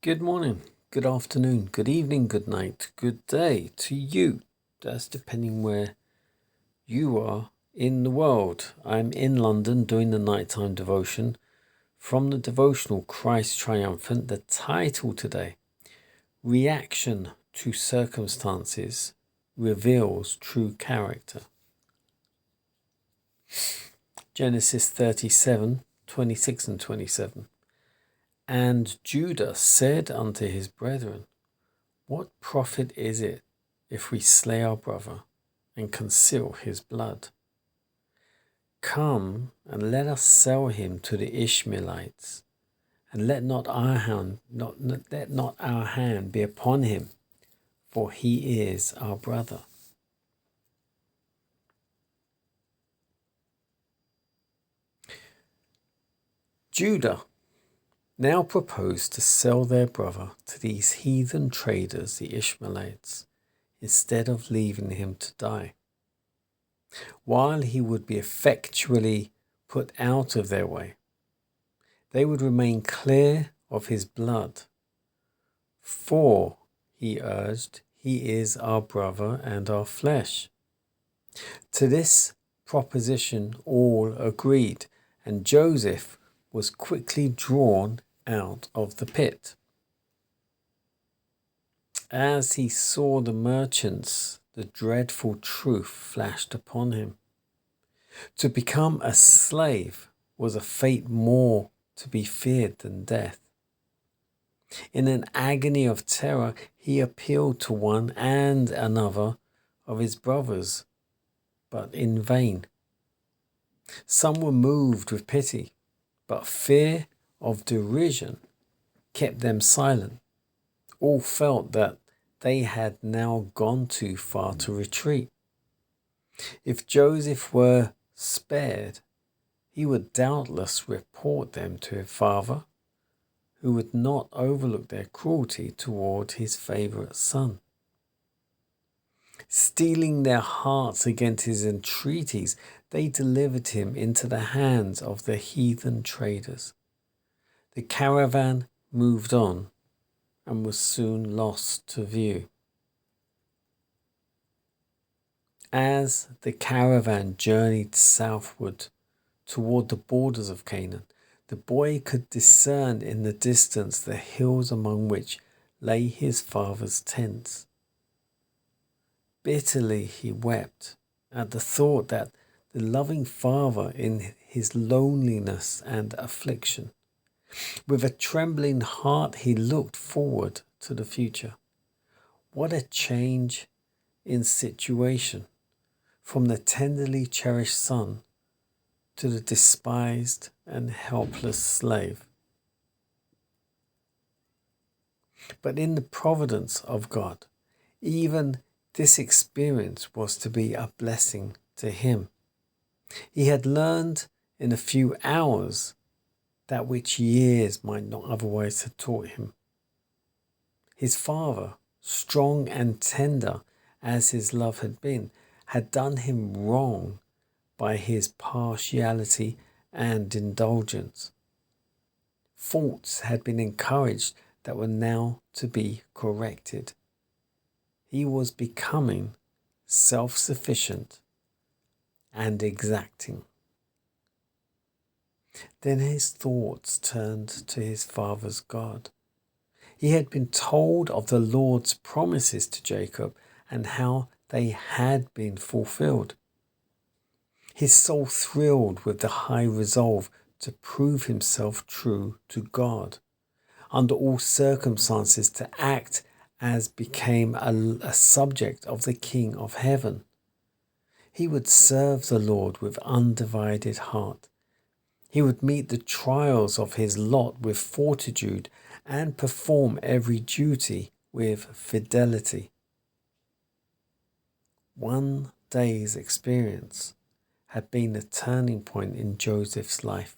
Good morning, good afternoon, good evening, good night, good day to you. That's depending where you are in the world. I'm in London doing the nighttime devotion from the devotional Christ Triumphant. The title today, Reaction to Circumstances Reveals True Character. Genesis 37:26 and 27. And Judah said unto his brethren, What profit is it if we slay our brother and conceal his blood? Come and let us sell him to the Ishmeelites, and let not our hand be upon him, for he is our brother. Judah now proposed to sell their brother to these heathen traders, the Ishmaelites, instead of leaving him to die. While he would be effectually put out of their way, they would remain clear of his blood. For, he urged, he is our brother and our flesh. To this proposition all agreed, and Joseph was quickly drawn out of the pit. As he saw the merchants, the dreadful truth flashed upon him. To become a slave was a fate more to be feared than death. In an agony of terror, he appealed to one and another of his brothers, but in vain. Some were moved with pity, but fear of derision kept them silent. All felt that they had now gone too far to retreat. If Joseph were spared, he would doubtless report them to his father, who would not overlook their cruelty toward his favourite son. Steeling their hearts against his entreaties, they delivered him into the hands of the heathen traders. The caravan moved on and was soon lost to view. As the caravan journeyed southward toward the borders of Canaan, the boy could discern in the distance the hills among which lay his father's tents. Bitterly he wept at the thought that the loving father in his loneliness and affliction. With a trembling heart he looked forward to the future. What a change in situation from the tenderly cherished son to the despised and helpless slave. But in the providence of God, even this experience was to be a blessing to him. He had learned in a few hours that which years might not otherwise have taught him. His father, strong and tender as his love had been, had done him wrong by his partiality and indulgence. Faults had been encouraged that were now to be corrected. He was becoming self-sufficient and exacting. Then his thoughts turned to his father's God. He had been told of the Lord's promises to Jacob and how they had been fulfilled. His soul thrilled with the high resolve to prove himself true to God, under all circumstances to act as became a subject of the King of Heaven. He would serve the Lord with undivided heart. He would meet the trials of his lot with fortitude and perform every duty with fidelity. One day's experience had been a turning point in Joseph's life.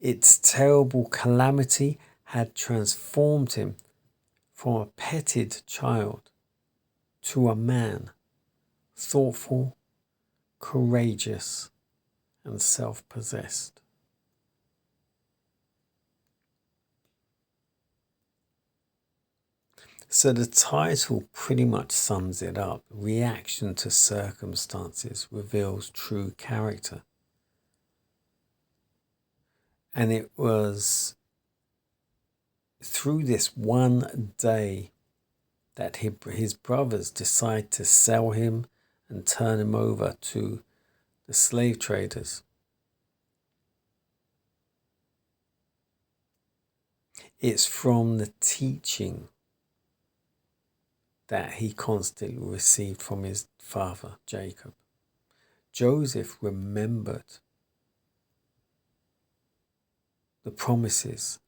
Its terrible calamity had transformed him from a petted child to a man, thoughtful, courageous, and self-possessed. So the title pretty much sums it up. Reaction to circumstances reveals true character. And it was through this one day that his brothers decide to sell him and turn him over to the slave traders. It's from the teaching that he constantly received from his father, Jacob. Joseph remembered the promises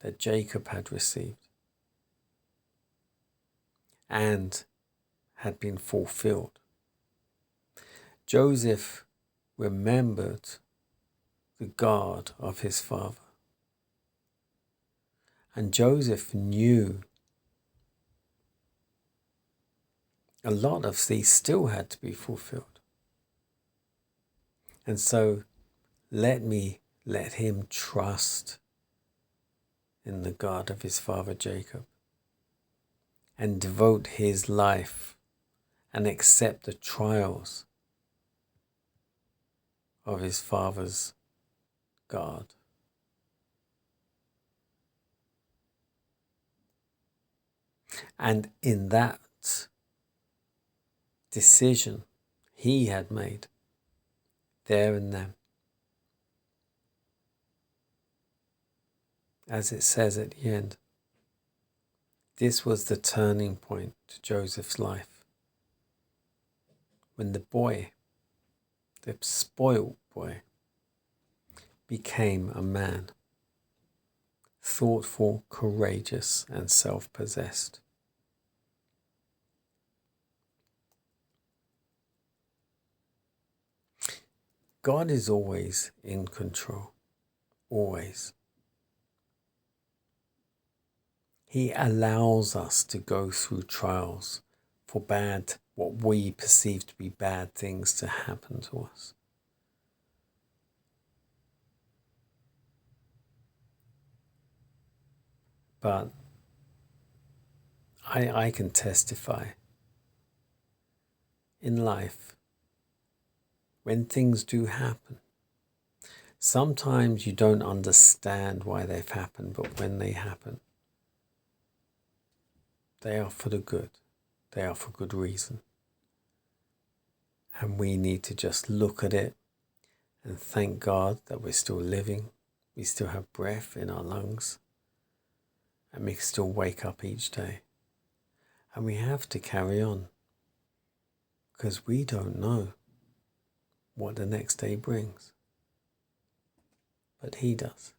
that Jacob had received and had been fulfilled. Joseph remembered the God of his father. And Joseph knew a lot of these still had to be fulfilled. And so let him trust in the God of his father Jacob and devote his life and accept the trials of his father's God. And in that decision he had made, there and then, as it says at the end, this was the turning point to Joseph's life. When the boy, the spoiled boy, became a man, thoughtful, courageous, and self-possessed. God is always in control, always. He allows us to go through trials for what we perceive to be bad things to happen to us. But I can testify in life, when things do happen, sometimes you don't understand why they've happened, but when they happen, they are for the good. They are for good reason. And we need to just look at it and thank God that we're still living. We still have breath in our lungs. And we can still wake up each day. And we have to carry on. Because we don't know what the next day brings. But He does.